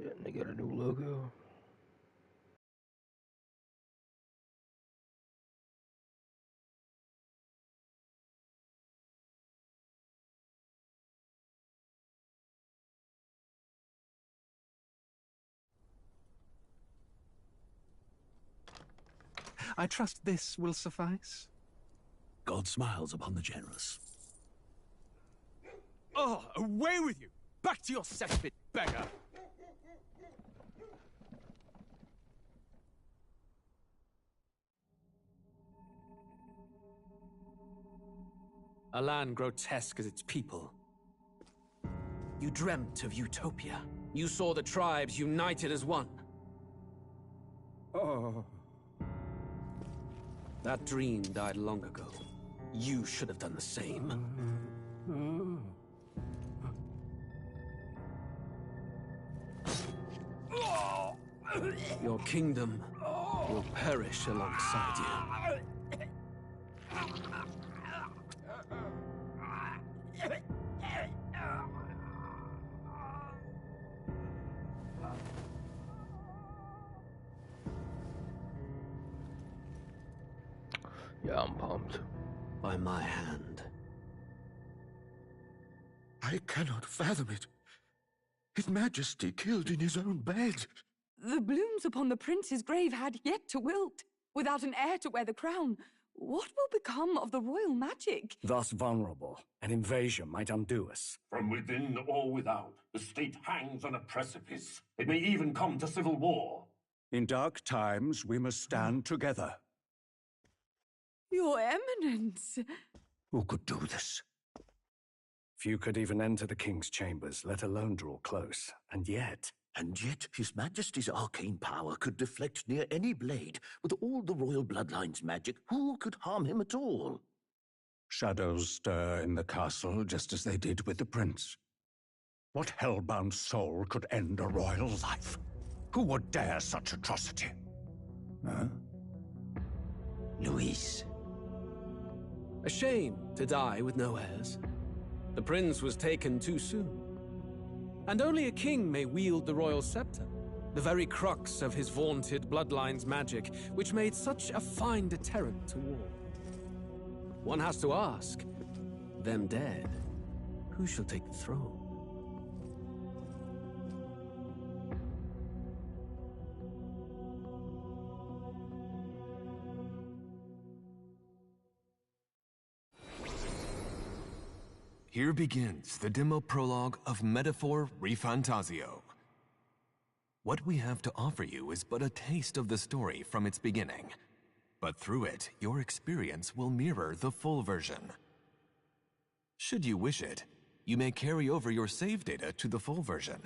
And they got a new logo. I trust this will suffice? God smiles upon the generous. Oh, away with you! Back to your cesspit, beggar! A land grotesque as its people. You dreamt of utopia. You saw the tribes united as one. Oh. That dream died long ago. You should have done the same. Your kingdom will perish alongside you. Yeah, I'm pumped. By my hand. I cannot fathom it. His Majesty killed in his own bed. The blooms upon the prince's grave had yet to wilt. Without an heir to wear the crown, what will become of the royal magic? Thus vulnerable, an invasion might undo us. From within or without, the state hangs on a precipice. It may even come to civil war. In dark times, we must stand together. Your Eminence! Who could do this? Few could even enter the king's chambers, let alone draw close. And yet, His Majesty's arcane power could deflect near any blade. With all the royal bloodline's magic, who could harm him at all? shadows stir in the castle just as they did with the prince. What hellbound soul could end a royal life? Who would dare such atrocity? Huh? Luis. A shame to die with no heirs. The prince was taken too soon. And only a king may wield the royal scepter, the very crux of his vaunted bloodline's magic, which made such a fine deterrent to war. One has to ask, them dead, who shall take the throne? Here begins the demo prologue of Metaphor ReFantazio. What we have to offer you is but a taste of the story from its beginning, but through it, your experience will mirror the full version. Should you wish it, you may carry over your save data to the full version.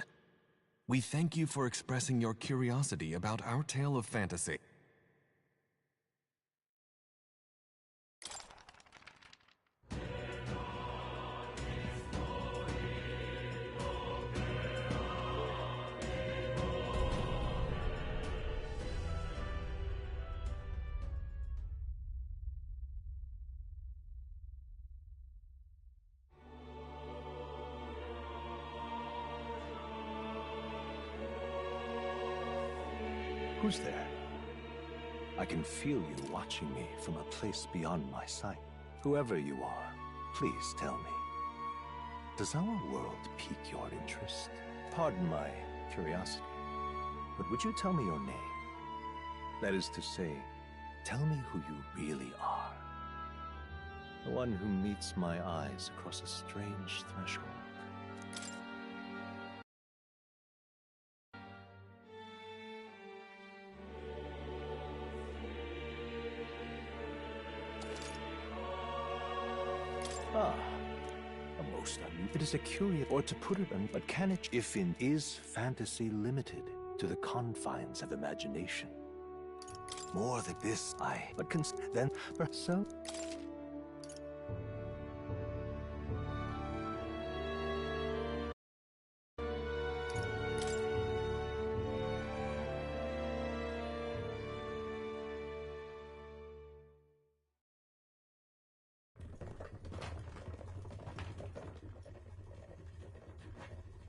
We thank you for expressing your curiosity about our tale of fantasy. Who's there? I can feel you watching me from a place beyond my sight. Whoever you are, please tell me. Does our world pique your interest? Pardon my curiosity, but would you tell me your name? That is to say, tell me who you really are. The one who meets my eyes across a strange threshold. Ah, a most unusual. It is a curious, or to put it on, but can it, if in, is fantasy limited to the confines of imagination? More than this, but then, so.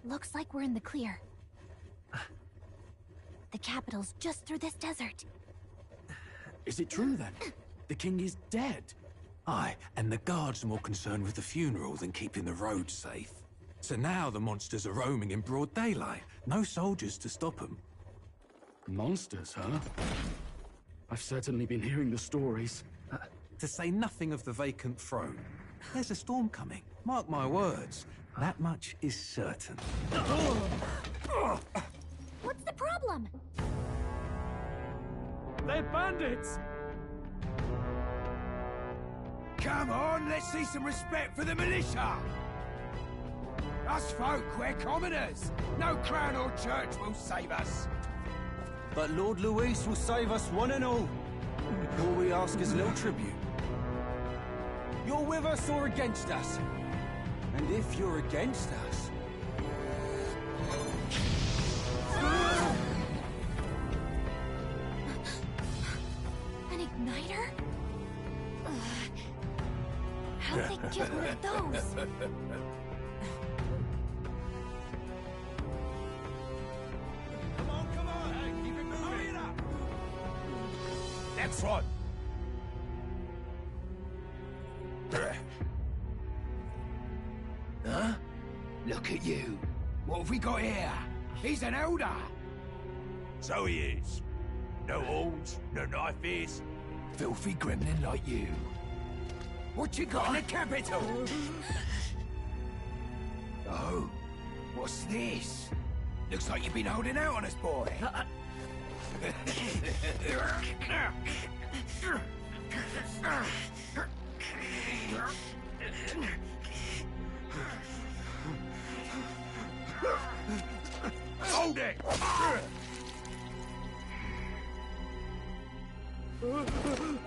Looks like we're in the clear. the capital's just through this desert. Is it true then? The king is dead? Aye, and the guards are more concerned with the funeral than keeping the roads safe. So now the monsters are roaming in broad daylight. No soldiers to stop them. Monsters, huh? I've certainly been hearing the stories. To say nothing of the vacant throne. There's a storm coming. Mark my words. That much is certain. What's the problem? They're bandits! Come on, let's see some respect for the militia! Us folk, we're commoners. No crown or church will save us. But Lord Luis will save us one and all. All we ask is a little tribute. You're with us or against us? And if you're against us... An igniter? How did they get one of those? Come on, hey, keep it moving. Hurry it up. Next one. Huh? Look at you. What have we got here? He's an elder. So he is. No horns, no knife ears. Filthy gremlin like you. What you got in the capital? Oh, what's this? Looks like you've been holding out on us, boy. Hold it!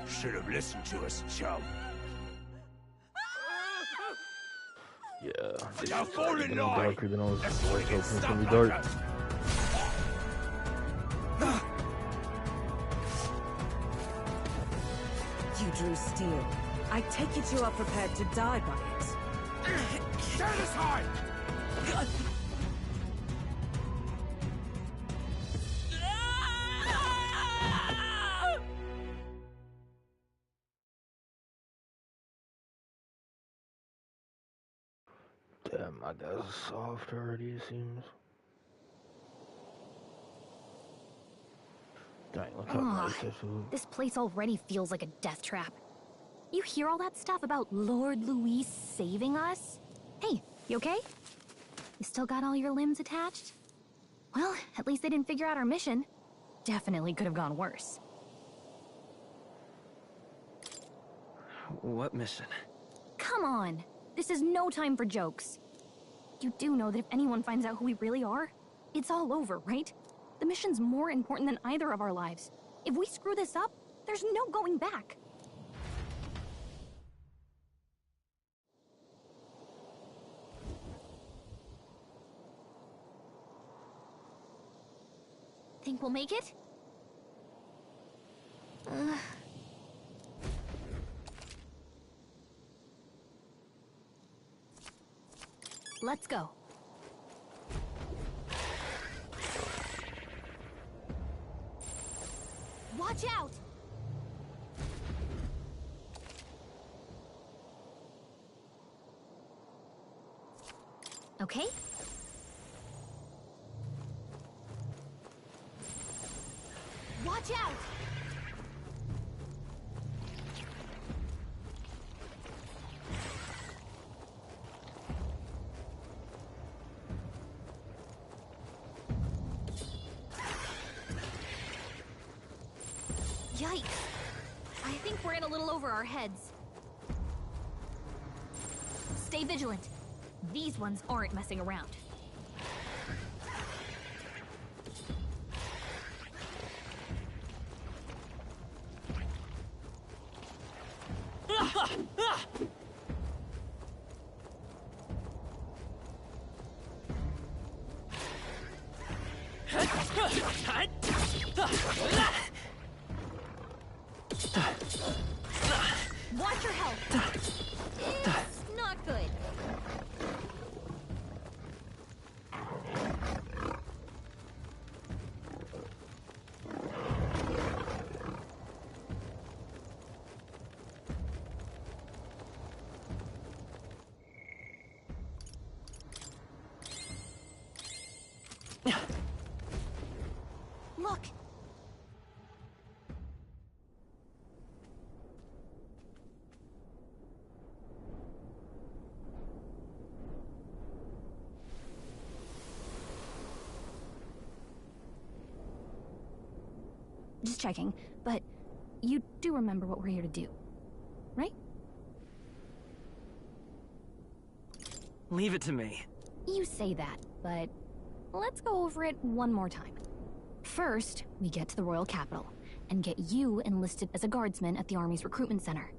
Should have listened to us, chum. Yeah, this Now is fall in getting line. darker than I was That's hoping what it it's gets gonna be stuck like dark. You drew steel. I take it you are prepared to die by it. Stand aside! Damn, my guy's soft already, it seems. Dang, look how nice this is. This place already feels like a death trap. You hear all that stuff about Lord Luis saving us? Hey, you okay? You still got all your limbs attached? Well, at least they didn't figure out our mission. Definitely could have gone worse. What mission? Come on! This is no time for jokes. You do know that if anyone finds out who we really are, it's all over, right? The mission's more important than either of our lives. If we screw this up, there's no going back. Think we'll make it? Let's go. Watch out! Okay? Watch out! Yikes! I think we're in a little over our heads. Stay vigilant. These ones aren't messing around. Watch your health. It's not good. Just checking, but you do remember what we're here to do, right? Leave it to me. You say that, but let's go over it one more time. First, we get to the royal capital and get you enlisted as a guardsman at the army's recruitment center.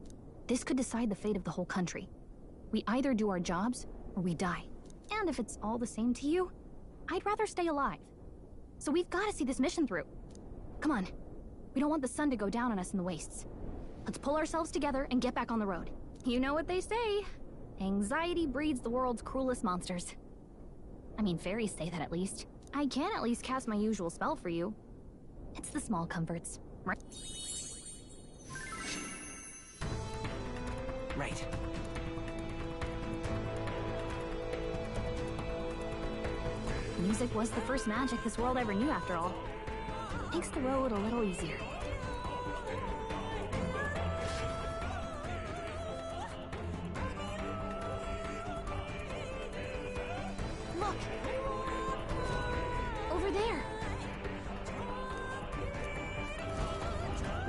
This could decide the fate of the whole country. We either do our jobs or we die. And if it's all the same to you, I'd rather stay alive. So we've got to see this mission through. Come on. We don't want the sun to go down on us in the wastes. Let's pull ourselves together and get back on the road. You know what they say. Anxiety breeds the world's cruelest monsters. I mean, fairies say that at least. I can at least cast my usual spell for you. It's the small comforts, right? Right. Music was the first magic this world ever knew, after all. Makes the road a little easier. Look! Over there!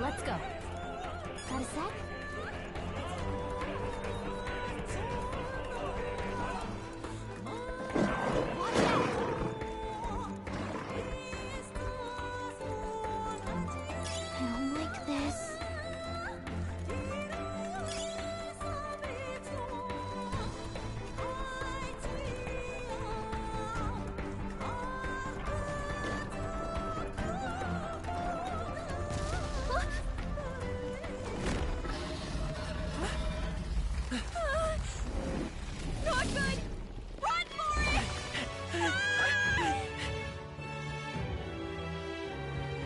Let's go. Got a sec?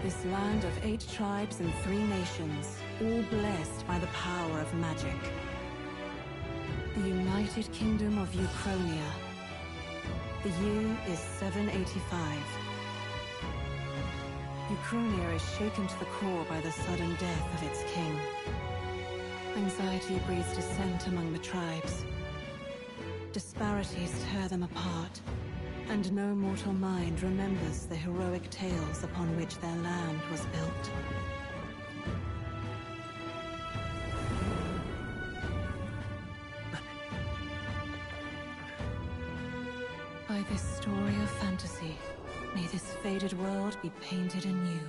This land of 8 tribes and 3 nations, all blessed by the power of magic. The United Kingdom of Uchronia. The year is 785. Uchronia is shaken to the core by the sudden death of its king. Anxiety breeds dissent among the tribes. Disparities tear them apart. And no mortal mind remembers the heroic tales upon which their land was built. By this story of fantasy, may this faded world be painted anew.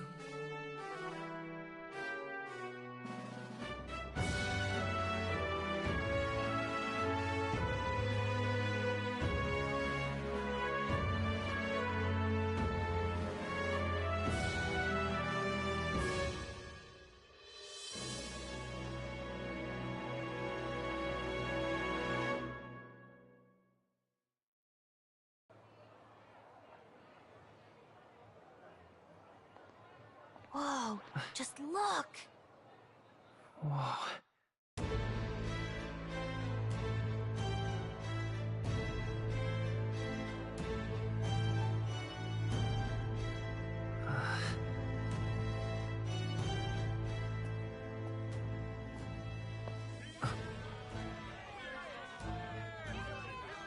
Whoa, just look! Whoa.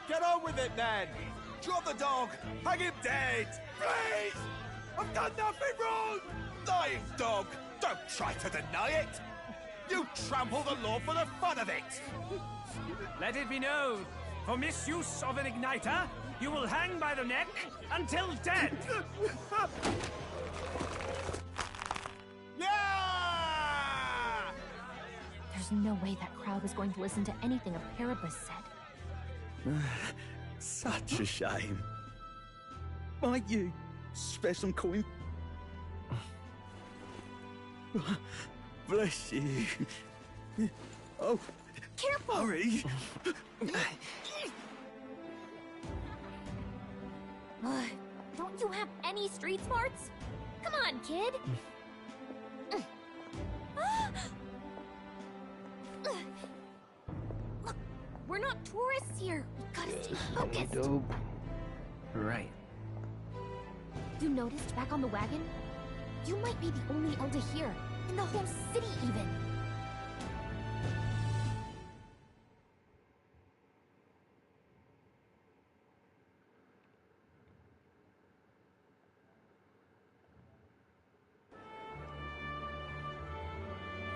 Get on with it, then! Drop the dog! Hang him dead! Please! I've done nothing wrong! Lying dog! Don't try to deny it! You trample the law for the fun of it! Let it be known, for misuse of an igniter, you will hang by the neck until dead! Yeah! There's no way that crowd was going to listen to anything a Paribus said. Such a shame. Might you spare some coin? Bless you. Oh, careful! Hurry! Don't you have any street smarts? Come on, kid! Look, we're not tourists here. We gotta stay focused. Dope. Right. You noticed back on the wagon? You might be the only Elder here, in the whole city even.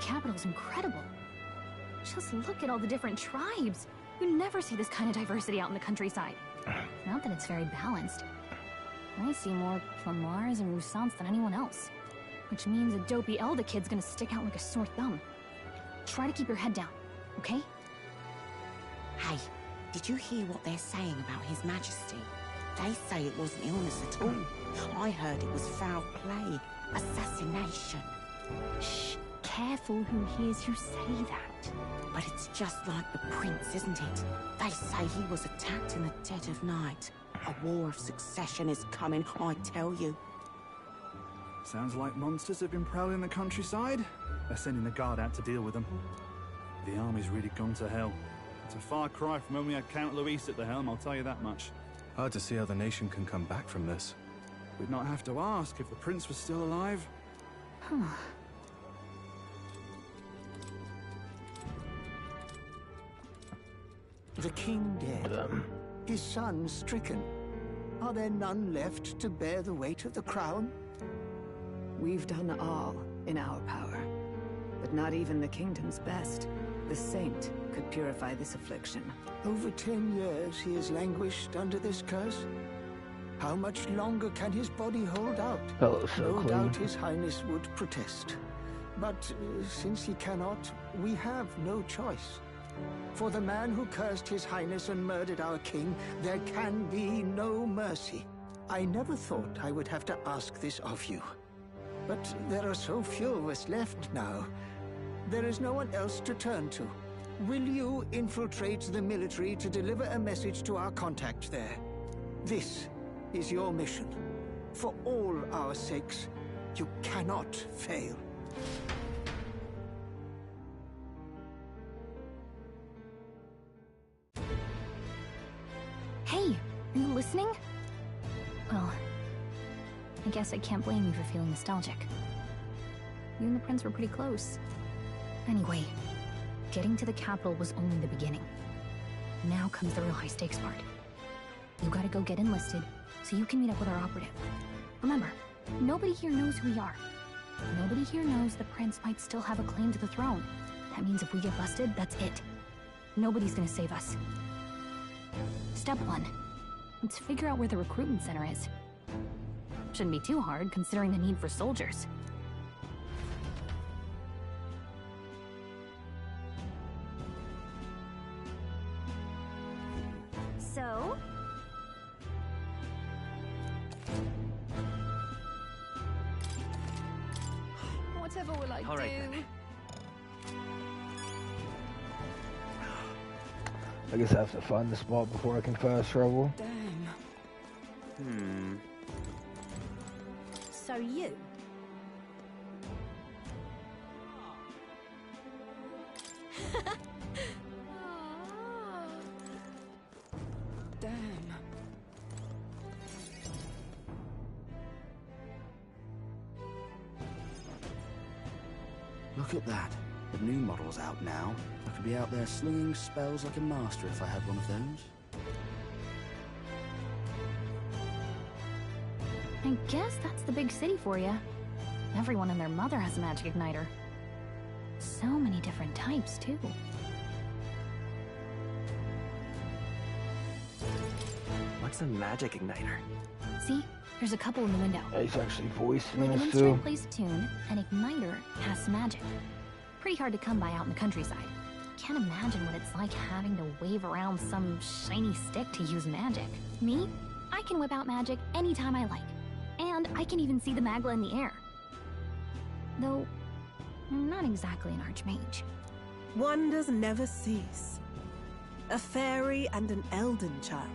capital's incredible. Just look at all the different tribes. You never see this kind of diversity out in the countryside. Not that it's very balanced. I see more Plamars and Roussants than anyone else. Which means a dopey Elda kid's gonna stick out like a sore thumb. Try to keep your head down, okay? Hey, did you hear what they're saying about His Majesty? They say it wasn't illness at all. I heard it was foul play, assassination. Shh, careful who hears you say that. But it's just like the prince, isn't it? They say he was attacked in the dead of night. A war of succession is coming, I tell you. Sounds like monsters have been prowling the countryside. They're sending the guard out to deal with them. The army's really gone to hell. It's a far cry from when we had Count Luis at the helm, I'll tell you that much. Hard to see how the nation can come back from this. We'd not have to ask if the prince was still alive. The king dead, his son stricken. Are there none left to bear the weight of the crown? We've done all in our power, but not even the kingdom's best. The saint could purify this affliction. Over 10 years he has languished under this curse. How much longer can his body hold out? Oh, so no clean. doubt his highness would protest. But since he cannot, we have no choice. For the man who cursed his highness and murdered our king, there can be no mercy. I never thought I would have to ask this of you. But there are so few of us left now. There is no one else to turn to. Will you infiltrate the military to deliver a message to our contact there? This is your mission. For all our sakes, you cannot fail. Hey, are you listening? Well, I guess I can't blame you for feeling nostalgic. You and the prince were pretty close. Anyway, getting to the capital was only the beginning. Now comes the real high-stakes part. You gotta go get enlisted, so you can meet up with our operative. Remember, nobody here knows who we are. Nobody here knows the prince might still have a claim to the throne. That means if we get busted, that's it. Nobody's gonna save us. Step 1. Let's figure out where the recruitment center is. Shouldn't be too hard, considering the need for soldiers. So? Whatever will I do? All right, then. I guess I have to find the spot before I can fast travel. Damn. So you? Damn. Look at that. The new model's out now. I could be out there slinging spells like a master if I had one of those. I guess that's the big city for you. Everyone and their mother has a magic igniter. So many different types, too. What's a magic igniter? See? There's a couple in the window. Yeah, he's actually voicing When an this instrument too. plays a tune, an igniter casts magic. Pretty hard to come by out in the countryside. Can't imagine what it's like having to wave around some shiny stick to use magic. Me? I can whip out magic anytime I like. And I can even see the Magla in the air. Though, I'm not exactly an archmage. Wonders never cease. A fairy and an elden child.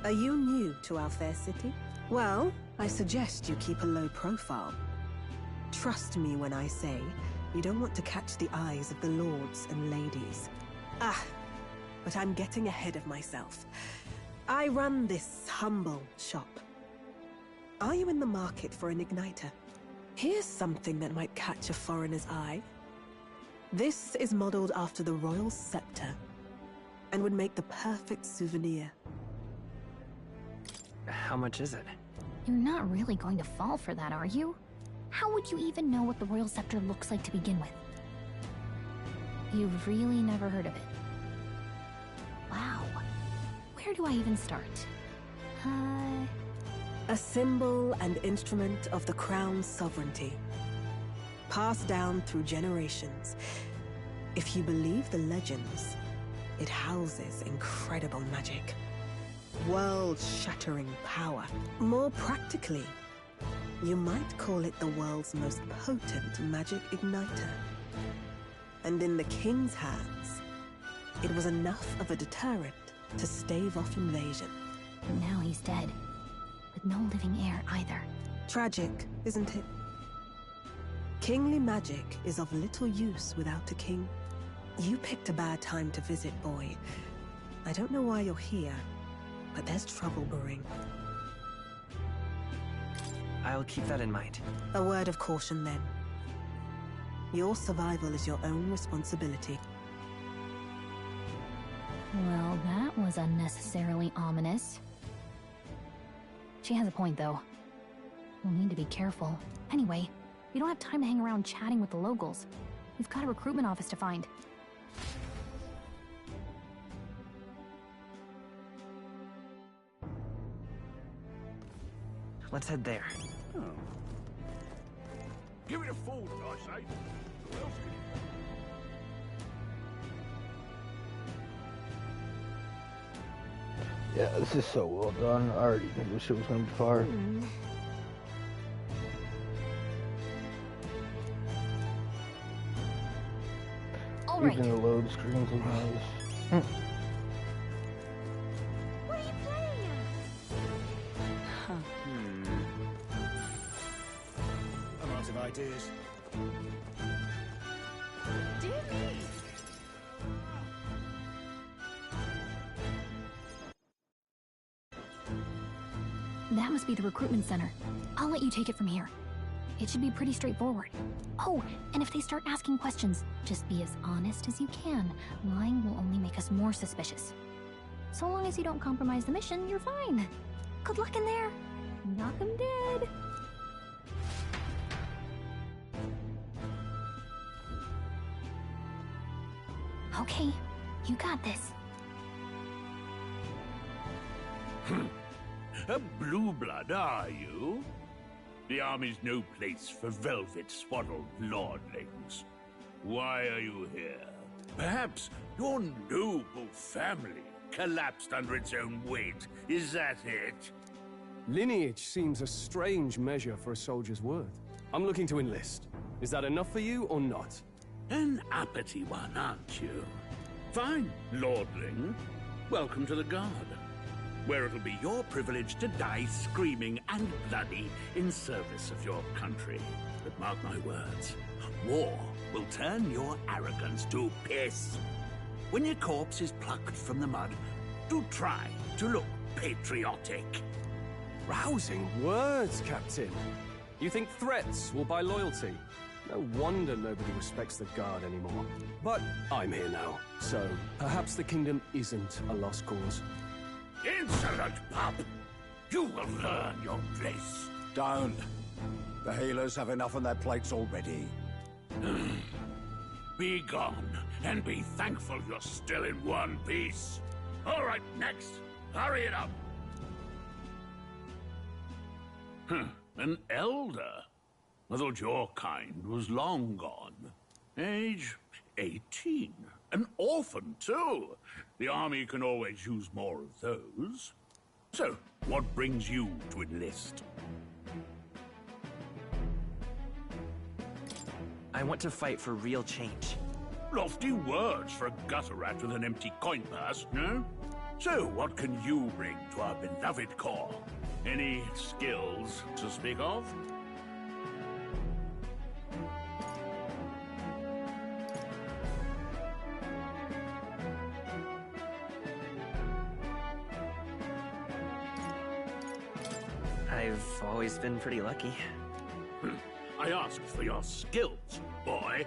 Are you new to our fair city? Well, I suggest you keep a low profile. Trust me when I say you don't want to catch the eyes of the lords and ladies. But I'm getting ahead of myself. I run this humble shop. Are you in the market for an igniter? Here's something that might catch a foreigner's eye. This is modeled after the royal scepter and would make the perfect souvenir. How much is it? You're not really going to fall for that, are you? how would you even know what the royal scepter looks like to begin with? You've really never heard of it. Wow. Where do I even start? A symbol and instrument of the crown's sovereignty. Passed down through generations. If you believe the legends, it houses incredible magic. World-shattering power. More practically, you might call it the world's most potent magic igniter. And in the king's hands, it was enough of a deterrent to stave off invasion. And now he's dead, with no living heir either. Tragic, isn't it? Kingly magic is of little use without a king. You picked a bad time to visit, boy. I don't know why you're here, but there's trouble brewing. I'll keep that in mind. A word of caution, then. Your survival is your own responsibility. Well, that was unnecessarily ominous. She has a point, though. We'll need to be careful. Anyway, we don't have time to hang around chatting with the locals. We've got a recruitment office to find. Let's head there. Oh. Give it a forge, I say. Who else can... Yeah, this is so well done. I already knew this shit was gonna be fire. All right. Even the load screens look nice. What are you playing at? I'm out of ideas. Dear me. That must be the recruitment center. I'll let you take it from here. It should be pretty straightforward. Oh, and if they start asking questions, just be as honest as you can. Lying will only make us more suspicious. So long as you don't compromise the mission, you're fine. Good luck in there. Knock 'em dead. Okay, you got this. A blue blood, are you? The army's no place for velvet-swaddled lordlings. Why are you here? Perhaps your noble family collapsed under its own weight. Is that it? Lineage seems a strange measure for a soldier's worth. I'm looking to enlist. Is that enough for you or not? An uppity one, aren't you? Fine, lordling. Welcome to the Guard, where it'll be your privilege to die screaming and bloody in service of your country. But mark my words, war will turn your arrogance to piss. When your corpse is plucked from the mud, do try to look patriotic. Rousing words, Captain. You think threats will buy loyalty? No wonder nobody respects the Guard anymore. But I'm here now, so perhaps the kingdom isn't a lost cause. Insolent pup! You will learn your place. Don't. The healers have enough on their plates already. Be gone, and be thankful you're still in one piece. All right, next. Hurry it up. An elder? I thought your kind was long gone. Age 18. An orphan, too. The army can always use more of those. So, what brings you to enlist? I want to fight for real change. Lofty words for a gutter rat with an empty coin purse, no? So, what can you bring to our beloved corps? Any skills to speak of? I've always been pretty lucky. I asked for your skills, boy.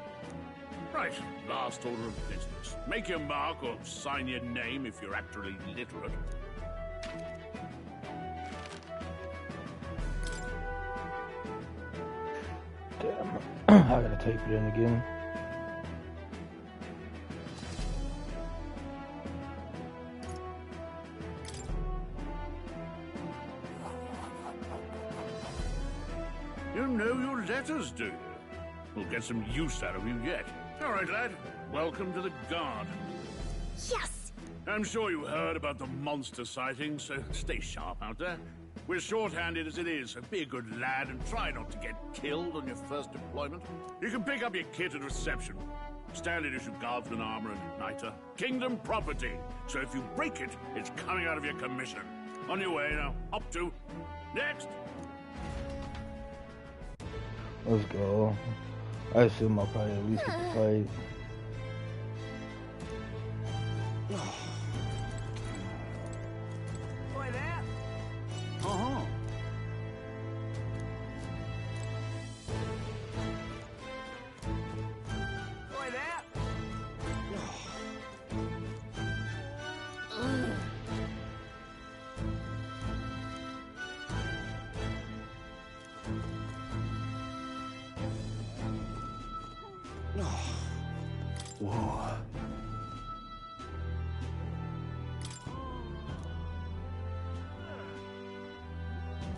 Right, last order of business. Make your mark or sign your name if you're actually literate. I gotta type it in again. You know your letters, do you? We'll get some use out of you yet. All right, lad. Welcome to the Guard. Yes! I'm sure you heard about the monster sightings, so stay sharp out there. We're short-handed as it is, so be a good lad and try not to get killed on your first deployment. You can pick up your kit at reception. Standard issue guardsman armor and igniter. Kingdom property, so if you break it, it's coming out of your commission. On your way now. Up to. Next! Let's go. I assume I'll probably at least get the fight. Boy there! Uh-huh. Boy there! Whoa.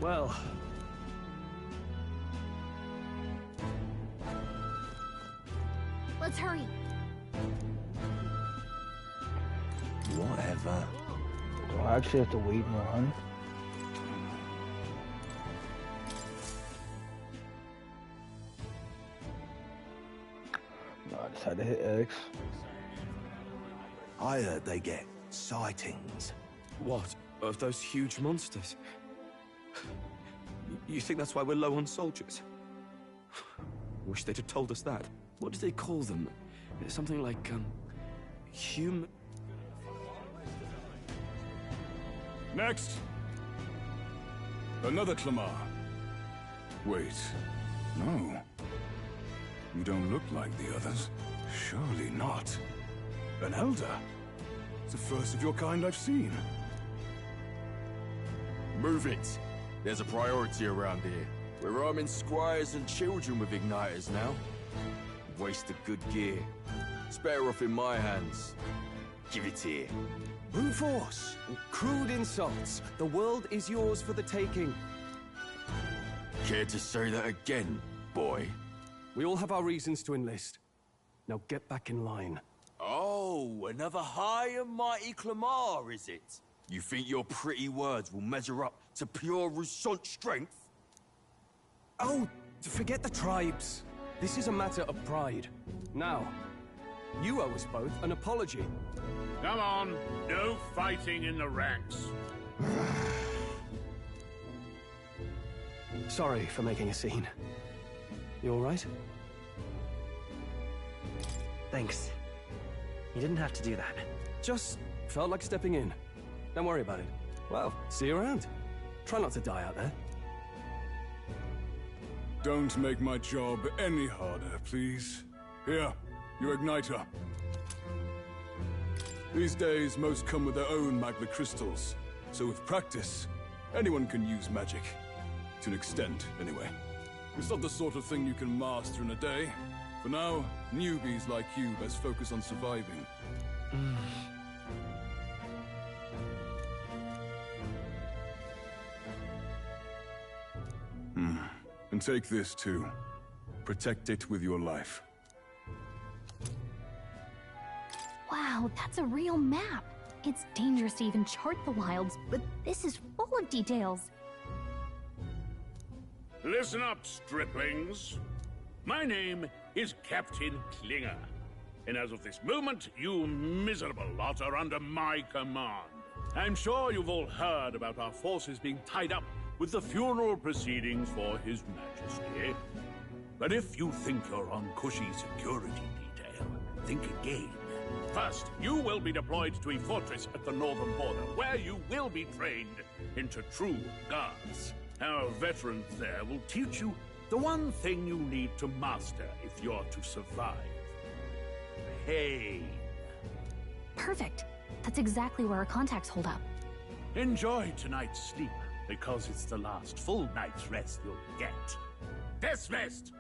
Well, Let's hurry. Whatever. Do I actually have to wait and run? No, I just had to hit X. I heard they get sightings. What? Of those huge monsters? You think that's why we're low on soldiers? Wish they'd have told us that. What do they call them? Something like, human... Next! Another Clamar. Wait, no. You don't look like the others. Surely not. An elder? It's the first of your kind I've seen. Move it. There's a priority around here. We're arming squires and children with igniters now. Waste of good gear. It's better off in my hands. Give it here. brute force, crude insults. The world is yours for the taking. Care to say that again, boy? We all have our reasons to enlist. Now get back in line. Oh, another high and mighty Clamar, is it? You think your pretty words will measure up to pure Roussant strength? Oh, forget the tribes. This is a matter of pride. Now, you owe us both an apology. Come on, no fighting in the ranks. Sorry for making a scene. You all right? Thanks. You didn't have to do that. Just felt like stepping in. Don't worry about it. Well, see you around. Try not to die out there. Don't make my job any harder, please. Here, your igniter. These days, most come with their own magna crystals. So with practice, anyone can use magic. To an extent, anyway. It's not the sort of thing you can master in a day. For now, newbies like you best focus on surviving. And take this too. Protect it with your life. Wow, that's a real map. It's dangerous to even chart the wilds, but this is full of details. Listen up, striplings. My name is Captain Klinger. And as of this moment, you miserable lot are under my command. I'm sure you've all heard about our forces being tied up with the funeral proceedings for His Majesty. But if you think you're on cushy security detail, think again. First, you will be deployed to a fortress at the northern border, where you will be trained into true guards. Our veterans there will teach you the one thing you need to master if you're to survive. Pain. Perfect. That's exactly where our contacts hold up. Enjoy tonight's sleep, because it's the last full night's rest you'll get. Dismissed!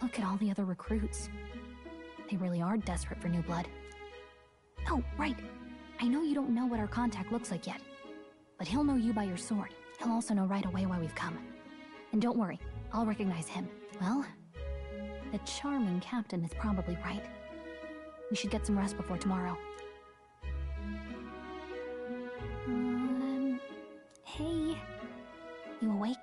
Look at all the other recruits. They really are desperate for new blood. Oh, right. I know you don't know what our contact looks like yet, but he'll know you by your sword. He'll also know right away why we've come. And don't worry, I'll recognize him. Well, the charming captain is probably right. We should get some rest before tomorrow. Hey. You awake?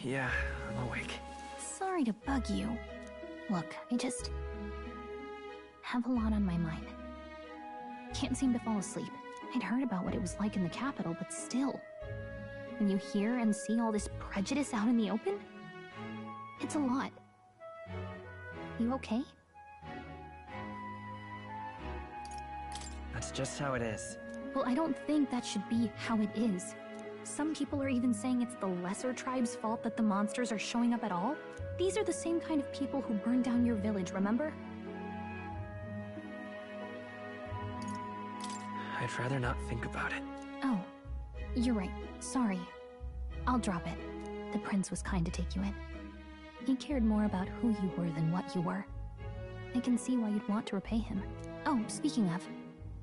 Yeah, I'm awake. Sorry to bug you. Look, I just have a lot on my mind. Can't seem to fall asleep. I'd heard about what it was like in the capital, but still. When you hear and see all this prejudice out in the open, it's a lot. You okay? That's just how it is. Well, I don't think that should be how it is. Some people are even saying it's the lesser tribe's fault that the monsters are showing up at all. These are the same kind of people who burned down your village, remember? I'd rather not think about it. Oh, you're right. Sorry. I'll drop it. The prince was kind to take you in. He cared more about who you were than what you were. I can see why you'd want to repay him. Oh, speaking of,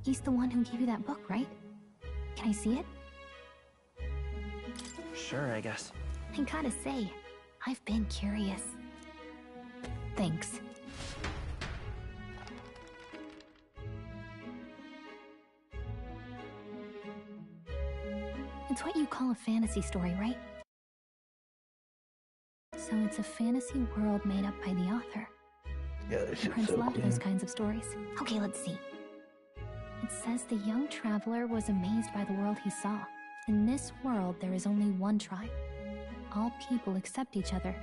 he's the one who gave you that book, right? Can I see it? Sure, I guess. I gotta say, I've been curious. Thanks. It's what you call a fantasy story, right? So it's a fantasy world made up by the author. Yeah, this The shit's prince so loved cool. those kinds of stories. Okay, let's see. It says the young traveler was amazed by the world he saw. In this world, there is only one tribe. All people accept each other,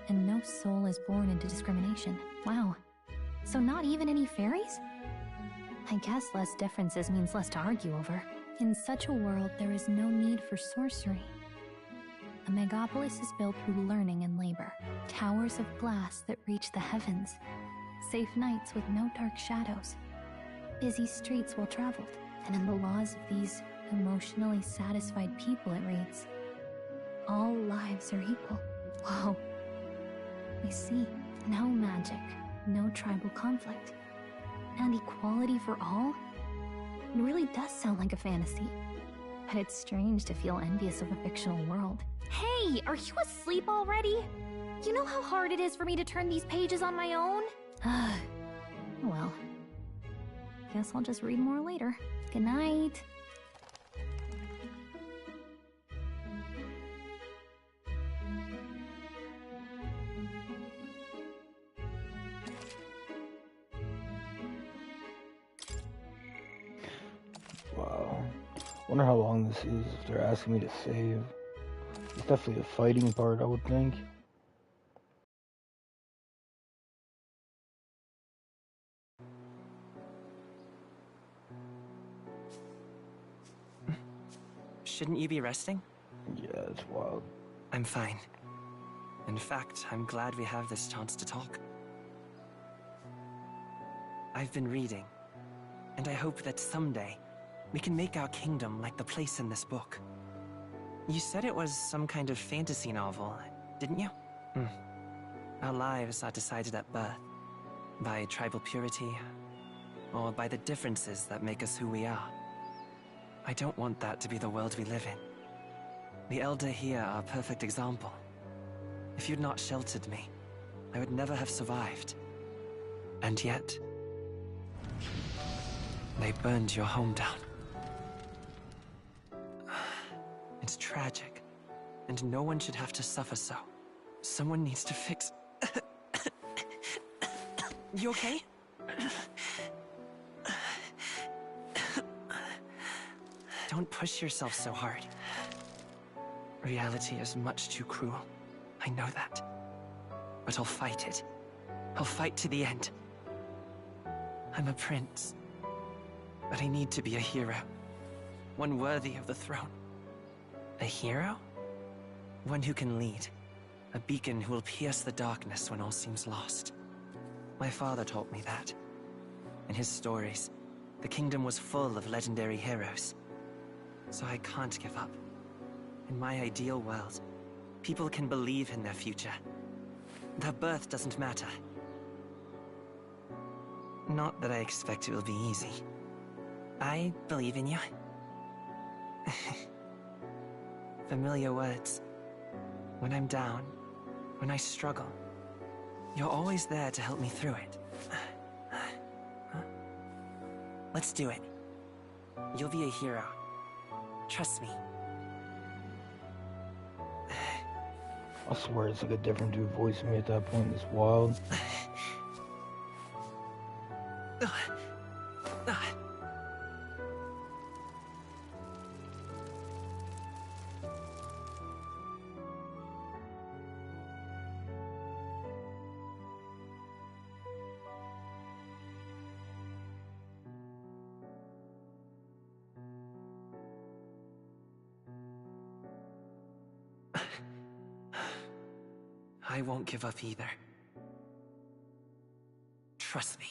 and no soul is born into discrimination. Wow. So not even any fairies? I guess less differences means less to argue over. In such a world, there is no need for sorcery. A megapolis is built through learning and labor. Towers of glass that reach the heavens. Safe nights with no dark shadows. Busy streets well traveled. And in the laws of these emotionally satisfied people, it reads, all lives are equal. Whoa. I see. No magic, no tribal conflict. And equality for all? It really does sound like a fantasy. But it's strange to feel envious of a fictional world. Hey, are you asleep already? You know how hard it is for me to turn these pages on my own? Well, guess I'll just read more later. Good night. Wow. Wonder how long this is if they're asking me to save. It's definitely a fighting part, I would think. Shouldn't you be resting? Yeah, it's wild. I'm fine. In fact, I'm glad we have this chance to talk. I've been reading, and I hope that someday we can make our kingdom like the place in this book. You said it was some kind of fantasy novel, didn't you? Our lives are decided at birth, by tribal purity, or by the differences that make us who we are. I don't want that to be the world we live in. The Elder here are a perfect example. If you'd not sheltered me, I would never have survived. And yet, they burned your home down. It's tragic, and no one should have to suffer so. Someone needs to fix... You okay? Don't push yourself so hard. Reality is much too cruel. I know that. But I'll fight it. I'll fight to the end. I'm a prince. But I need to be a hero. One worthy of the throne. A hero? One who can lead. A beacon who will pierce the darkness when all seems lost. My father taught me that. In his stories, the kingdom was full of legendary heroes. So I can't give up. In my ideal world, people can believe in their future. Their birth doesn't matter. Not that I expect it will be easy. I believe in you. Familiar words. When I'm down, when I struggle, you're always there to help me through it. Let's do it. You'll be a hero. Trust me. I swear it's like a different dude voicing me at that point. It's wild. I won't give up either. Trust me.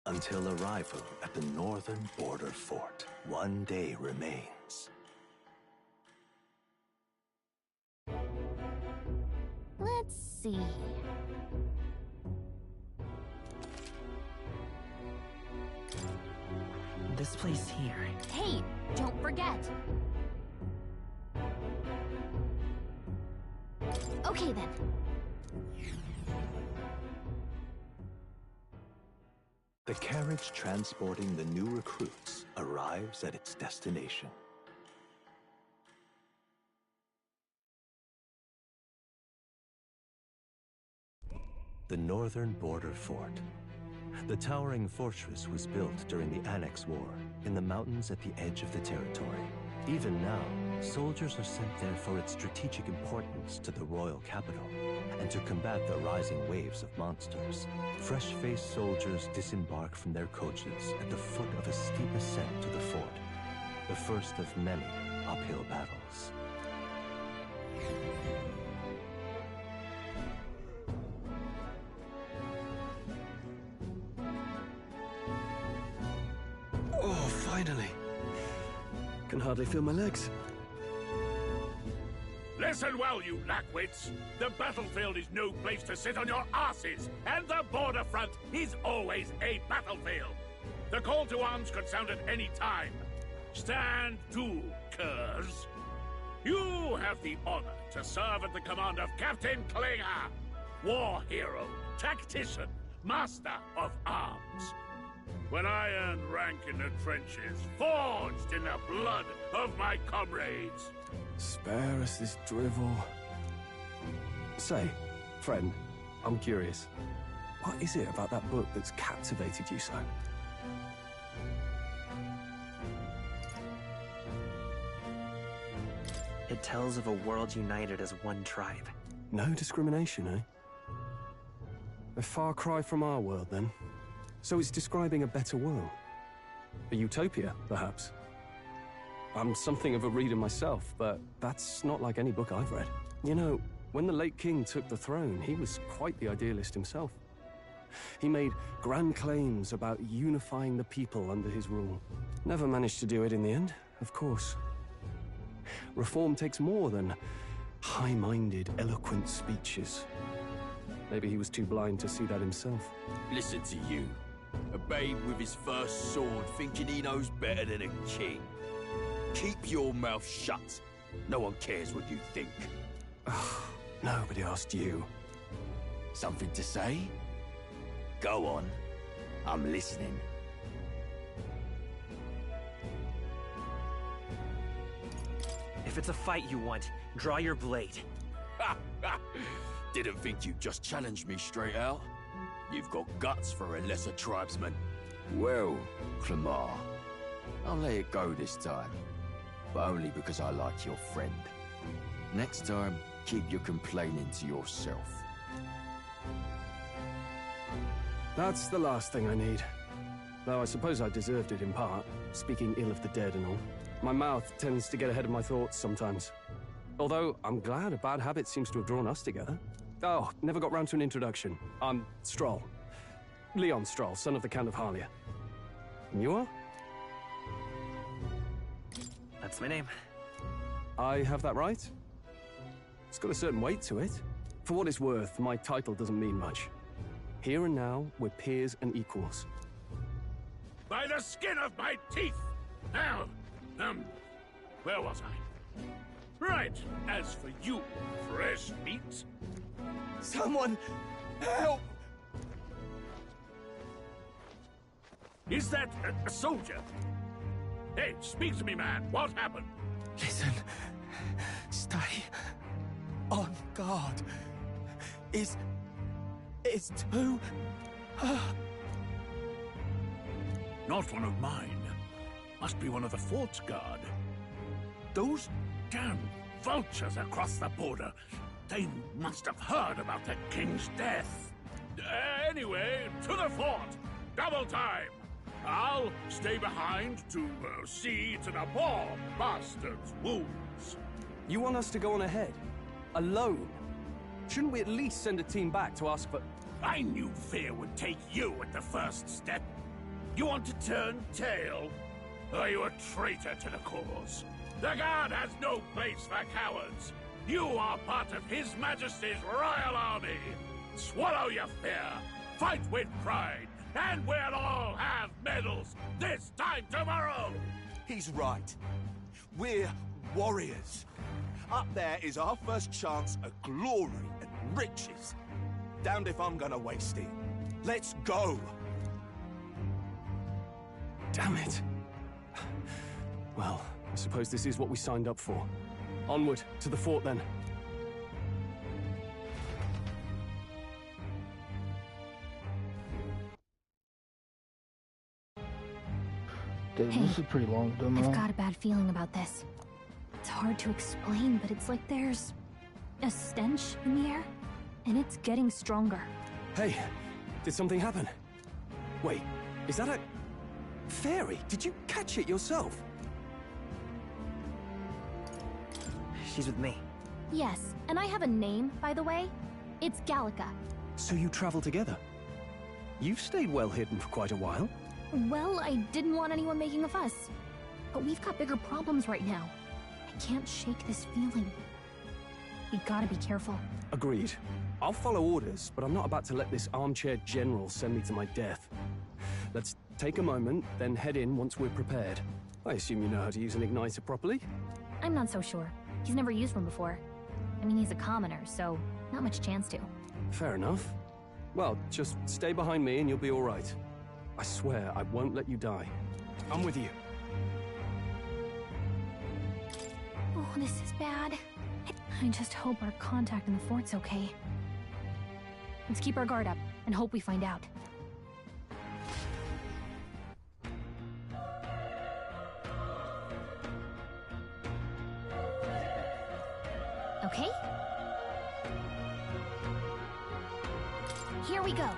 Until arrival at the northern border fort, one day remains. Let's see. This place here. Hey, don't forget. Okay then. The carriage transporting the new recruits arrives at its destination. The northern border fort. The towering fortress was built during the Annex War in the mountains at the edge of the territory. Even now, soldiers are sent there for its strategic importance to the royal capital and to combat the rising waves of monsters. Fresh-faced soldiers disembark from their coaches at the foot of a steep ascent to the fort, the first of many uphill battles. Oh, finally. Can hardly feel my legs. Listen well, you lackwits. The battlefield is no place to sit on your asses, and the border front is always a battlefield. The call to arms could sound at any time. Stand to, curs. You have the honor to serve at the command of Captain Klinger, war hero, tactician, master of arms. When I earned rank in the trenches, forged in the blood of my comrades. Spare us this drivel. Say, friend, I'm curious. What is it about that book that's captivated you so? It tells of a world united as one tribe. No discrimination, eh? A far cry from our world, then. So it's describing a better world. A utopia, perhaps. I'm something of a reader myself, but that's not like any book I've read. You know, when the late king took the throne, he was quite the idealist himself. He made grand claims about unifying the people under his rule. Never managed to do it in the end, of course. Reform takes more than high-minded, eloquent speeches. Maybe he was too blind to see that himself. Listen to you. A babe with his first sword thinking he knows better than a king. Keep your mouth shut. No one cares what you think. Nobody asked you. Something to say? Go on. I'm listening. it's a fight you want, draw your blade. Didn't think you'd just challenge me straight out. You've got guts for a lesser tribesman. Well, Clemar, I'll let it go this time. But only because I like your friend. Next time, keep your complaining to yourself. That's the last thing I need. Though I suppose I deserved it in part, speaking ill of the dead and all. My mouth tends to get ahead of my thoughts sometimes. Although, I'm glad a bad habit seems to have drawn us together. Oh, never got round to an introduction. I'm Stroll. Leon Stroll, son of the Count of Harlia. And you are? That's my name. I have that right? It's got a certain weight to it. For what it's worth, my title doesn't mean much. Here and now, we're peers and equals. By the skin of my teeth! Now, where was I? Right, as for you, fresh meat... Someone, help! Is that a soldier? Hey, speak to me, man. What happened? Listen, stay on guard. It's too... Not one of mine. Must be one of the fort's guard. Those damn vultures across the border. They must have heard about the king's death. Anyway, to the fort. Double time. I'll stay behind to see to the poor bastard's wounds. You want us to go on ahead? Alone? Shouldn't we at least send a team back to ask for... I knew fear would take you at the first step. You want to turn tail? Are you a traitor to the cause? The Guard has no place for cowards. You are part of His Majesty's Royal Army. Swallow your fear. Fight with pride. And we'll all have medals this time tomorrow. He's right. We're warriors. Up there is our first chance at glory and riches. Damned if I'm gonna waste it. Let's go. Damn it. Well, I suppose this is what we signed up for. Onward, to the fort then. Damn, Hey, this is a pretty long demo. I've got a bad feeling about this. It's hard to explain, but it's like there's a stench in the air, and it's getting stronger. Hey, did something happen? Wait, is that a... fairy? Did you catch it yourself? She's with me. Yes, and I have a name, by the way. It's Gallica. So you travel together? You've stayed well hidden for quite a while. Well, I didn't want anyone making a fuss. But we've got bigger problems right now. I can't shake this feeling. We gotta be careful. Agreed. I'll follow orders, but I'm not about to let this armchair general send me to my death. Let's take a moment, then head in once we're prepared. I assume you know how to use an igniter properly? I'm not so sure. He's never used one before. I mean, he's a commoner, so not much chance to. Fair enough. Well, just stay behind me and you'll be all right. I swear I won't let you die. I'm with you. Oh, this is bad. I just hope our contact in the fort's okay. Let's keep our guard up and hope we find out. Okay? Here we go.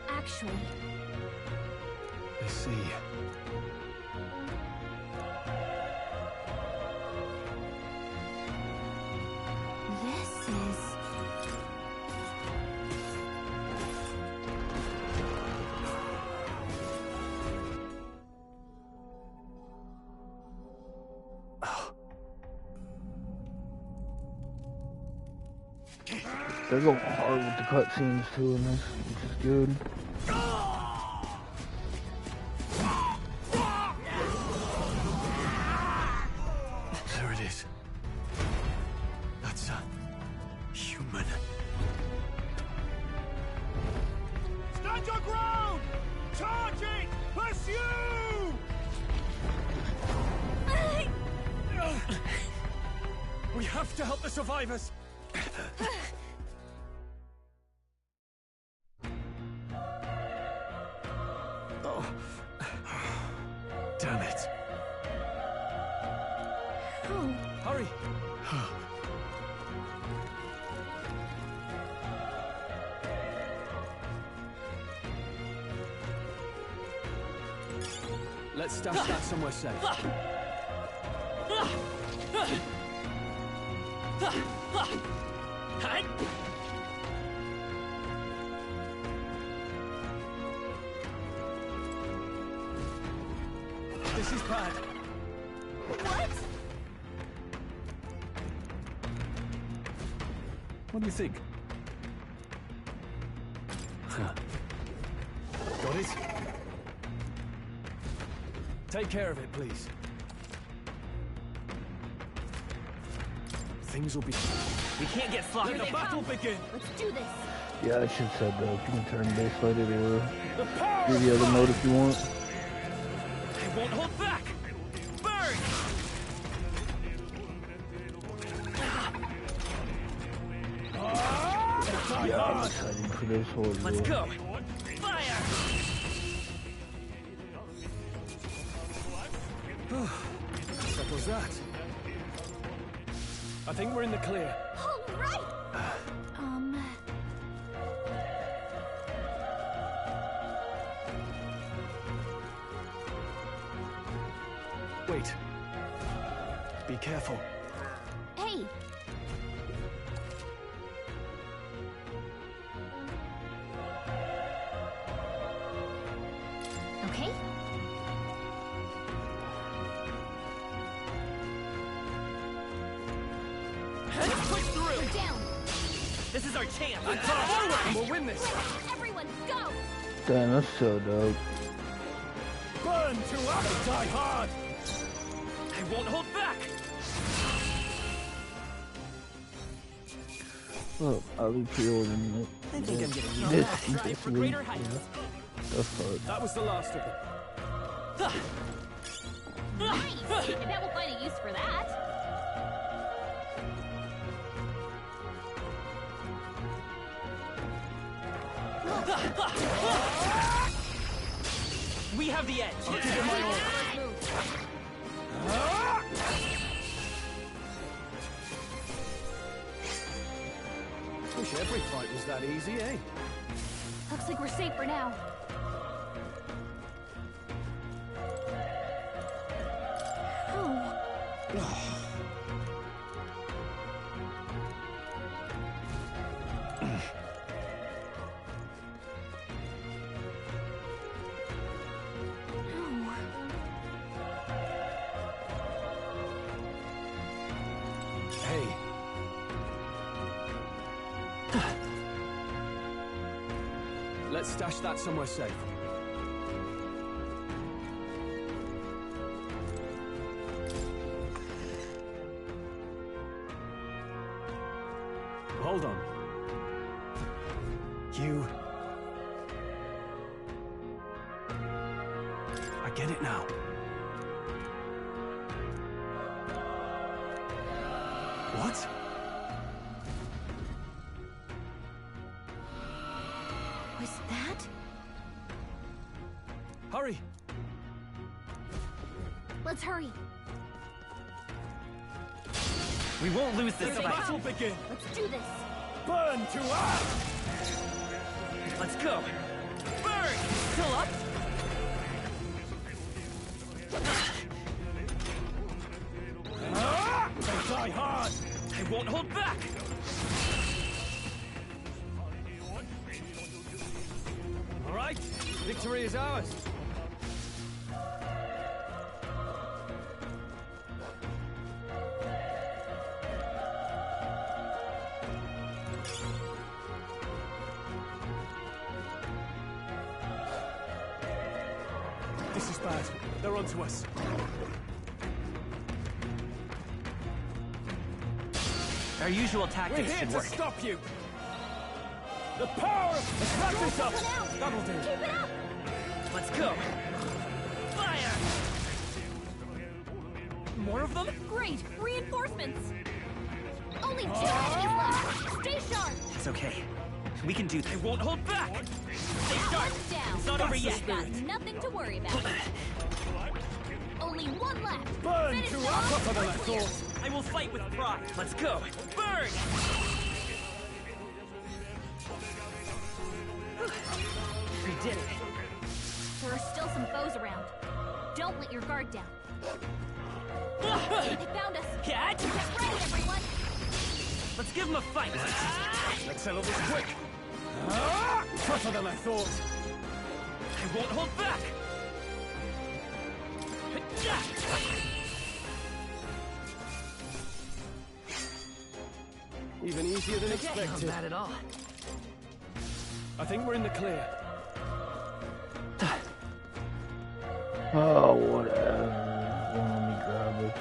Actually... I see. This is... They go hard with the cutscenes too in this, which is good. There it is. That's a human. Stand your ground! Charging! Pursue! We have to help the survivors! Oh. Damn it. Oh. Hurry! Let's stash that somewhere safe. This is bad. What? What do you think? Got it? Take care of it, please. Things will be... We can't get sloppy. Let the battle begin! Let's do this. Yeah, I should set that up. You can turn base light it or do the other mode if you want. I won't hold back! Burn! Yeah, I'm excited for this whole Let's deal. go! Fire! Settles that. I think we're in the clear. All right. Wait. Be careful. Hey. Okay. Push through! We're down. This is our chance! Forward! We'll win this! Everyone, go! Damn, that's so dope. Burn to us! Die hard! I won't hold back! Look, I'll be pre-ordering it. I think I'm getting used this, to that. this For week. greater heights. Yeah. The fuck. That was the last of them. Nice! I bet we'll find a use for that. We have the edge! I'll give it my all. Wish every fight was that easy, eh? Looks like we're safe for now. Oh. Hey. Let's stash that somewhere safe. Hold on. You... I get it now. What? Was that? Hurry! Let's hurry. We won't lose this Let the fight! battle begin! Let's do this. Burn to us! Let's go! Burn! Still up? They die hard! I won't hold back! All right, victory is ours. This is bad. They're onto us. Our usual We're tactics here should to work. stop you. The power of... Let's wrap this up. That'll do. Keep it up. Let's go! Fire! More more of them? Great! Reinforcements! Only 2 enemies left! Stay sharp! It's okay. We can do this. I won't hold back! Stay sharp! Down. It's not over yet. Got nothing to worry about. Only 1 left! Burn Finish to them us! off. Tougher than I We're clear. thought. I will fight with pride. Let's go! Burn! We did it. There are still some foes around. Don't let your guard down. They found us. Catch! Get ready, everyone! Let's give them a fight. Let's settle this quick. Tougher than I thought. I won't hold back. Even easier than expected. Not bad at all. I think we're in the clear. Oh, whatever. Don't let me grab it.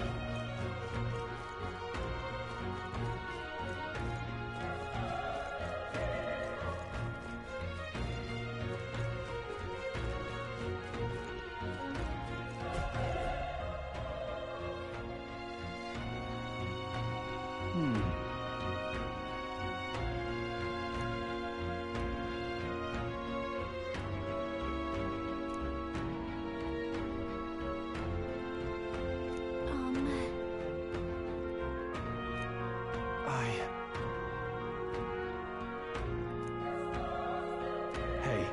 Hey.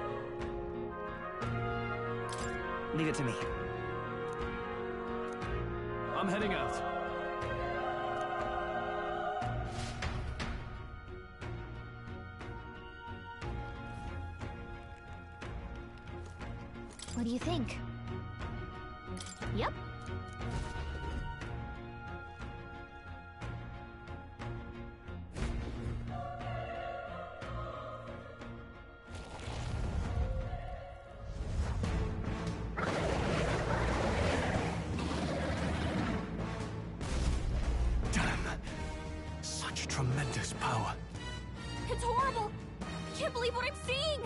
Leave it to me. I'm heading out. What do you think? Yep. Such tremendous power. It's horrible! I can't believe what I'm seeing!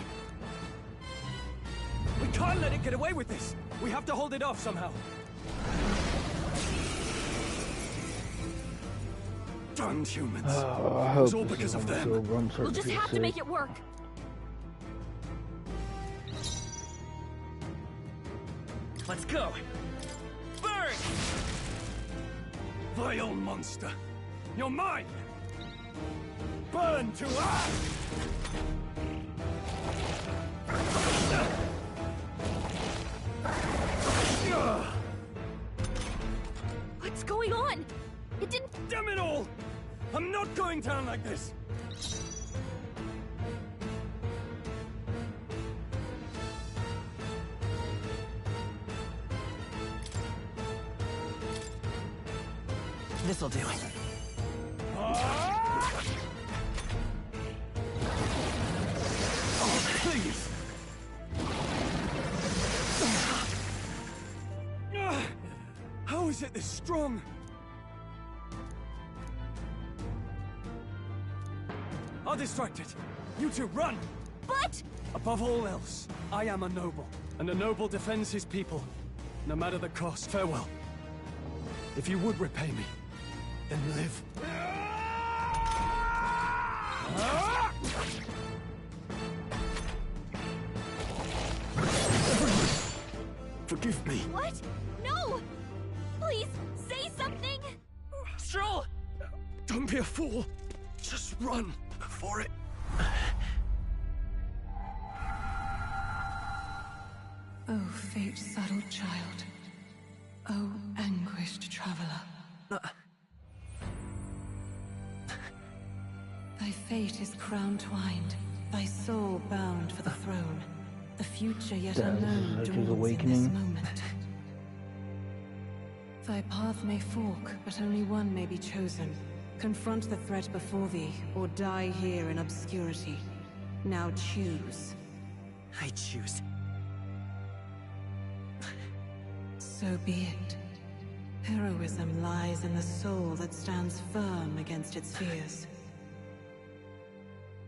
We can't let it get away with this! We have to hold it off somehow. Darn humans. I It hope was all this because of doesn't them. go wrong, We'll just have to make it work. Let's go. Burn! Vile monster. You're mine! Burn to ash! What's going on? It didn't... Damn it all! I'm not going down like this! This'll do. Oh, please! How is it this strong? I'll distract it. You two, run! But... Above all else, I am a noble, and a noble defends his people, no matter the cost. Farewell. If you would repay me, then live. Forgive me. What? No! Please, say something! Stroll! Don't be a fool. Just run for it. Oh, fate-saddled child. Oh, anguished traveler. Thy fate is crown-twined, thy soul bound for the throne. The future yet unknown like his dawns in this awakening. moment. Thy path may fork, but only one may be chosen. Confront the threat before thee, or die here in obscurity. Now choose. I choose. So be it. Heroism lies in the soul that stands firm against its fears.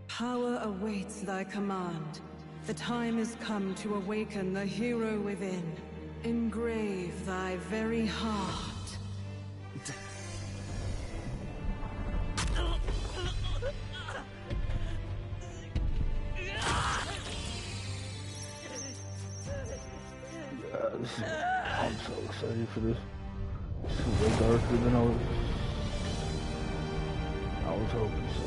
Power awaits thy command. The time is come to awaken the hero within. Engrave thy very heart I'm so excited for this. This is way darker than I was hoping so.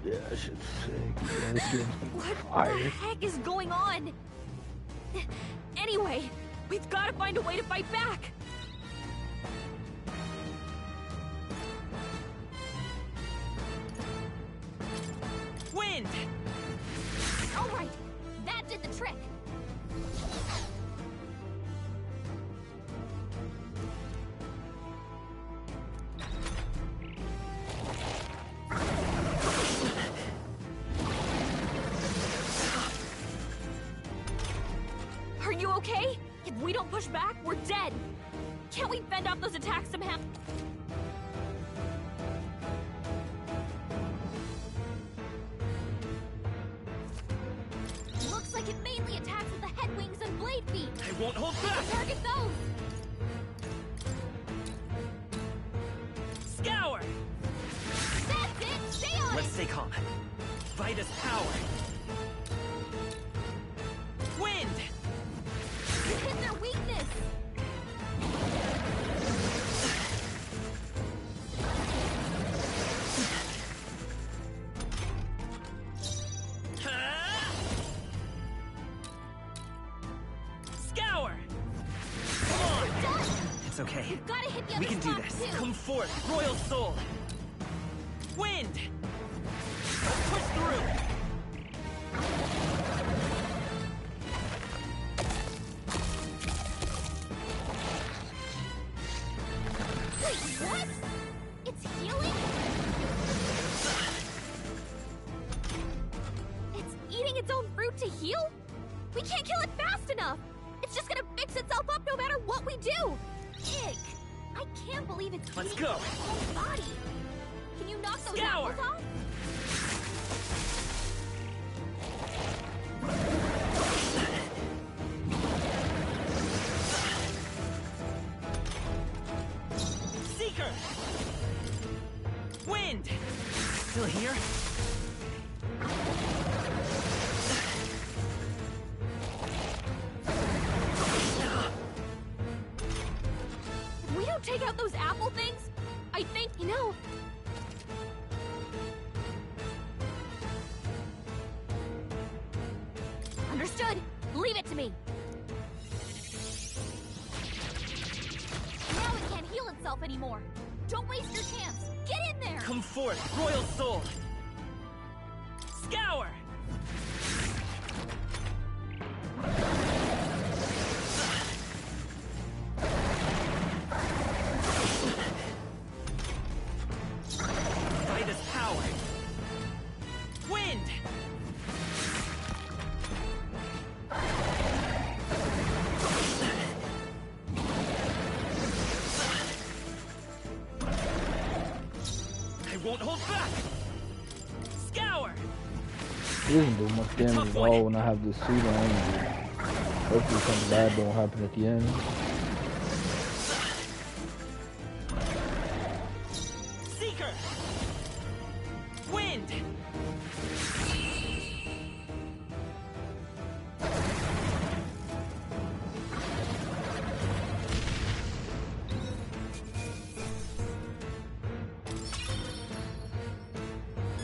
Yeah, that shit's sick. Yeah, this game's What fire. the heck is going on? Anyway, we've got to find a way to fight back. Wind! All right, that did the trick. Are you okay? If we don't push back, we're dead. Can't we fend off those attacks somehow? Looks like it mainly attacks with the head wings and blade feet. I won't hold back! Target those! Scour! That's it! Stay on Let's it! stay calm. Vitus power! Wind! You hit their weakness! Scour! Come on! It's okay. You've got to hit the We other can do spot, this. too. Come forth, Royal Soul! Wind! Push through! Wait, what? It's healing? It's eating its own fruit to heal? We can't kill it fast enough! It's just gonna fix itself up no matter what we do! Ick! I can't believe it's Let's eating go. its whole body! Can you knock those Scour. apples off? Seeker! Wind! Still here? If we don't take out those apple things, I think, you know... Understood. Leave it to me. Now it can't heal itself anymore. Don't waste your chance. Get in there. Come forth, Royal Soul! Scour! Vitus power! Wind! I won't hold back! Scour! It doesn't do much damage at all when I have this suit on. Hopefully something bad don't happen at the end. Seeker! Wind!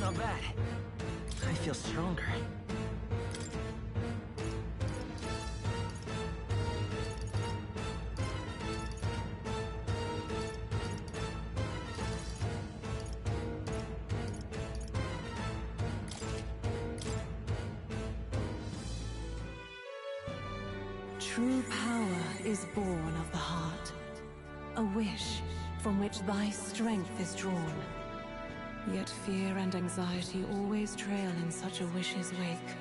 Not bad. I feel stronger. True power is born of the heart. A wish from which thy strength is drawn. Yet fear and anxiety always trail in such a wish's wake.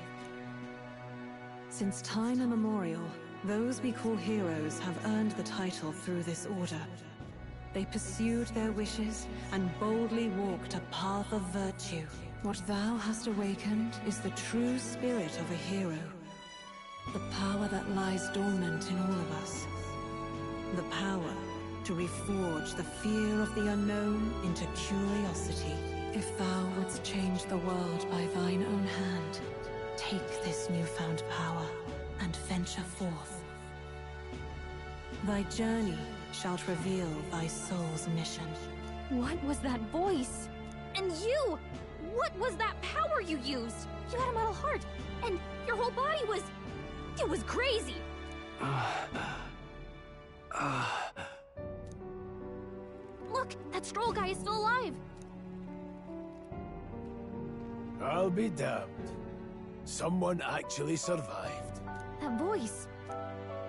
Since time immemorial, those we call heroes have earned the title through this order. They pursued their wishes and boldly walked a path of virtue. What thou hast awakened is the true spirit of a hero. The power that lies dormant in all of us. The power to reforge the fear of the unknown into curiosity. If thou wouldst change the world by thine own hand, take this newfound power and venture forth. Thy journey shalt reveal thy soul's mission. What was that voice? And you! What was that power you used? You had a metal heart, and your whole body was... It was crazy! Look, that Stroll guy is still alive! I'll be damned. Someone actually survived. That voice...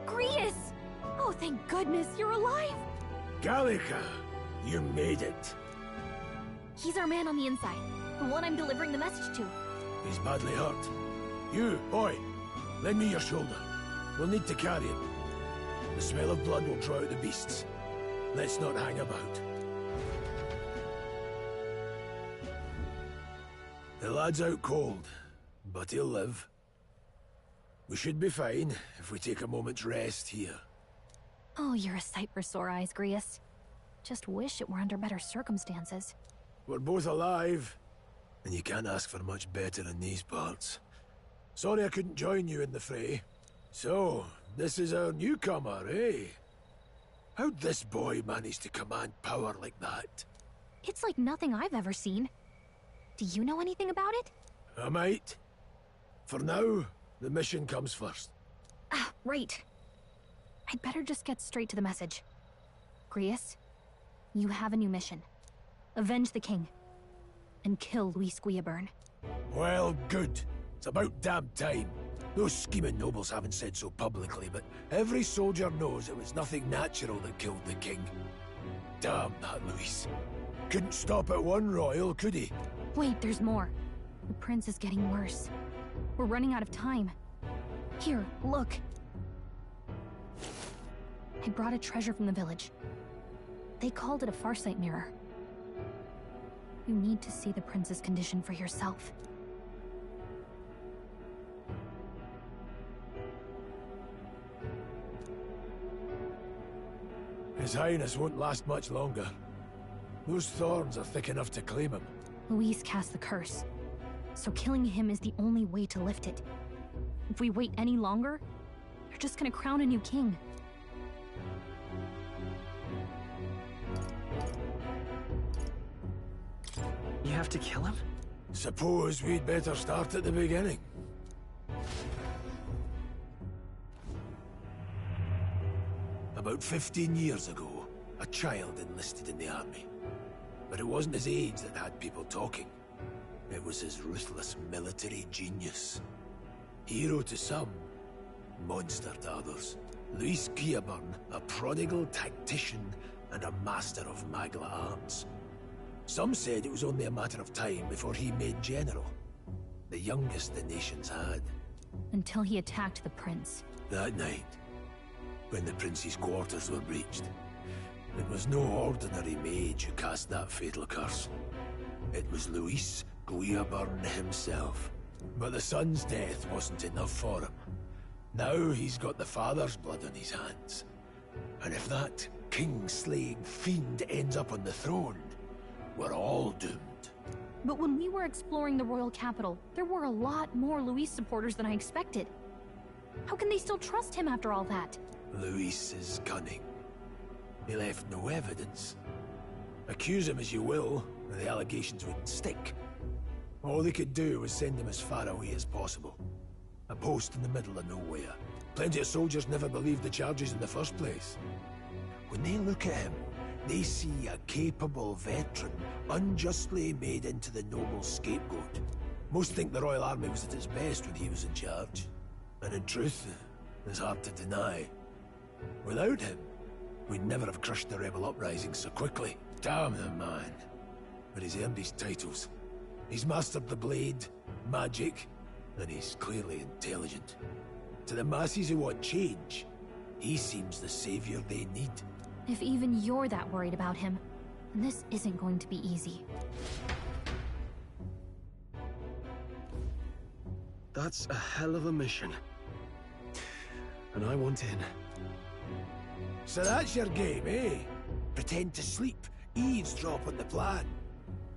Grius! Oh, thank goodness you're alive! Gallica, you made it. He's our man on the inside. The one I'm delivering the message to. He's badly hurt. You, boy, lend me your shoulder. We'll need to carry him. The smell of blood will draw out the beasts. Let's not hang about. The lad's out cold, but he'll live. We should be fine if we take a moment's rest here. Oh, you're a sight for sore eyes, Grius. Just wish it were under better circumstances. We're both alive, and you can't ask for much better in these parts. Sorry I couldn't join you in the fray. So, this is our newcomer, eh? How'd this boy manage to command power like that? It's like nothing I've ever seen. Do you know anything about it? I might. For now, the mission comes first. Ah, right. I'd better just get straight to the message. Grius, you have a new mission. Avenge the king. And kill Luis Guillaburn. Well, good. It's about damn time. Those scheming nobles haven't said so publicly, but every soldier knows it was nothing natural that killed the king. Damn that Luis. Couldn't stop at one royal, could he? Wait, there's more. The prince is getting worse. We're running out of time. Here, look. I brought a treasure from the village. They called it a farsight mirror. You need to see the prince's condition for yourself. His Highness won't last much longer. Those thorns are thick enough to claim him. Luis cast the curse, so killing him is the only way to lift it. If we wait any longer, you're just gonna crown a new king. You have to kill him? Suppose we'd better start at the beginning. About 15 years ago, a child enlisted in the army. But it wasn't his age that had people talking. It was his ruthless military genius. Hero to some, monster to others. Luis Guillaburn, a prodigal tactician and a master of Magla arms. Some said it was only a matter of time before he made general. The youngest the nations had. Until he attacked the prince. That night, when the prince's quarters were breached, it was no ordinary mage who cast that fatal curse. It was Luis Guillaburn himself. But the son's death wasn't enough for him. Now he's got the father's blood on his hands. And if that king-slaying fiend ends up on the throne, we're all doomed. But when we were exploring the royal capital, there were a lot more Luis supporters than I expected. How can they still trust him after all that? Luis is cunning. He left no evidence. Accuse him as you will, and the allegations wouldn't stick. All they could do was send him as far away as possible. A post in the middle of nowhere. Plenty of soldiers never believed the charges in the first place. When they look at him, they see a capable veteran unjustly made into the noble scapegoat. Most think the Royal Army was at its best when he was in charge. And in truth, It's hard to deny. Without him, we'd never have crushed the rebel uprising so quickly. Damn the man. But he's earned his titles. He's mastered the blade, magic, and he's clearly intelligent. To the masses who want change, he seems the savior they need. If even you're that worried about him, then this isn't going to be easy. That's a hell of a mission. And I want in. So that's your game, eh? Pretend to sleep, eavesdrop on the plan.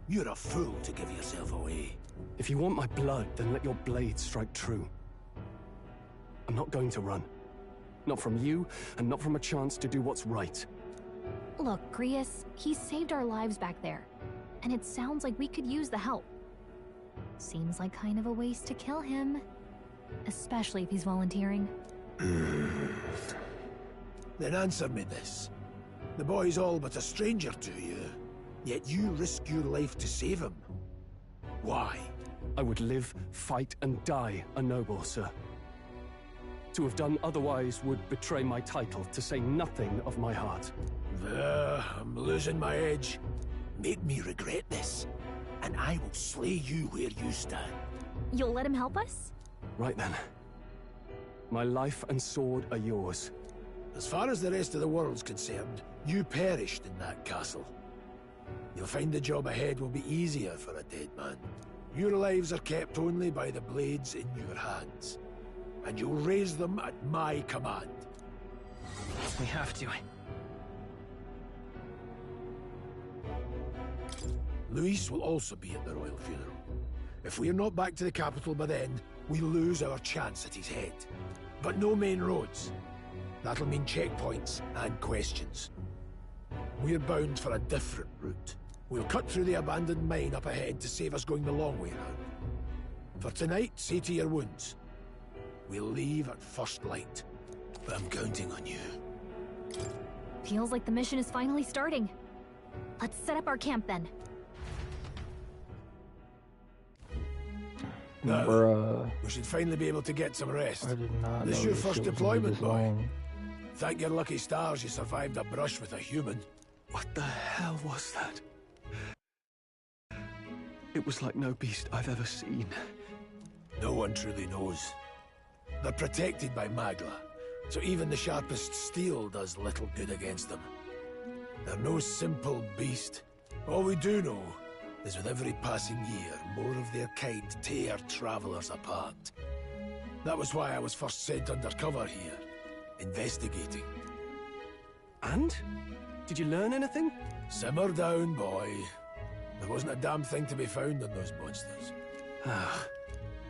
You're a fool to give yourself away. If you want my blood, then let your blade strike true. I'm not going to run. Not from you, and not from a chance to do what's right. Look, Grius, he saved our lives back there. And it sounds like we could use the help. Seems like kind of a waste to kill him. Especially if he's volunteering. Then answer me this. The boy's all but a stranger to you, yet you risk your life to save him. Why? I would live, fight, and die a noble, sir. To have done otherwise would betray my title, to say nothing of my heart. I'm losing my edge. Make me regret this, and I will slay you where you stand. You'll let him help us? Right then. My life and sword are yours. As far as the rest of the world's concerned, you perished in that castle. You'll find the job ahead will be easier for a dead man. Your lives are kept only by the blades in your hands, and you'll raise them at my command. We have to. Luis will also be at the royal funeral. If we're not back to the capital by then, we lose our chance at his head. But no main roads. That'll mean checkpoints and questions. We're bound for a different route. We'll cut through the abandoned mine up ahead to save us going the long way round. For tonight, see to your wounds. We'll leave at first light. But I'm counting on you. Feels like the mission is finally starting. Let's set up our camp then. Now, we should finally be able to get some rest. I did not This know is your this first shit was deployment, this boy. long. Thank your lucky stars you survived a brush with a human. What the hell was that? It was like no beast I've ever seen. No one truly knows. They're protected by Magla, so even the sharpest steel does little good against them. They're no simple beast. All we do know is with every passing year, more of their kind tear travelers apart. That was why I was first sent undercover here, investigating. And? Did you learn anything? Simmer down, boy. There wasn't a damn thing to be found on those monsters.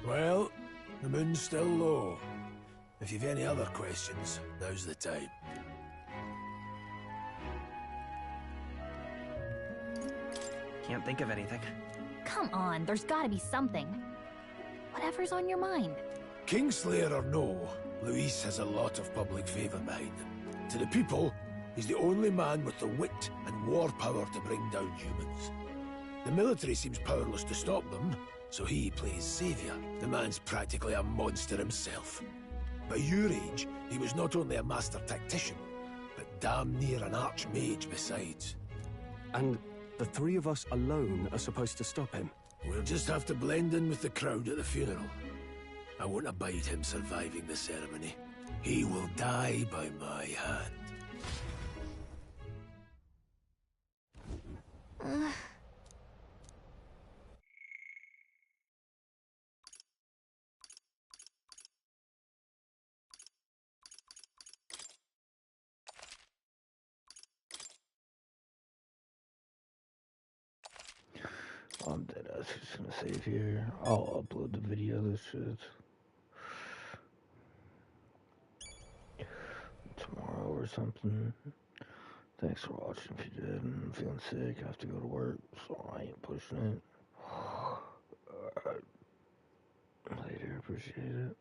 Well, the moon's still low. If you've any other questions, now's the time. Can't think of anything. Come on, there's gotta be something. Whatever's on your mind. Kingslayer or no, Luis has a lot of public favor behind him. To the people, he's the only man with the wit and war power to bring down humans. The military seems powerless to stop them, so he plays savior. The man's practically a monster himself. By your age, he was not only a master tactician, but damn near an archmage besides. And the three of us alone are supposed to stop him? We'll just have to blend in with the crowd at the funeral. I won't abide him surviving the ceremony. He will die by my hand. I'm dead ass just gonna save here. I'll upload the video of this shit tomorrow or something. Thanks for watching if you did. I'm feeling sick, I have to go to work, so I ain't pushing it. Alright. Later, appreciate it.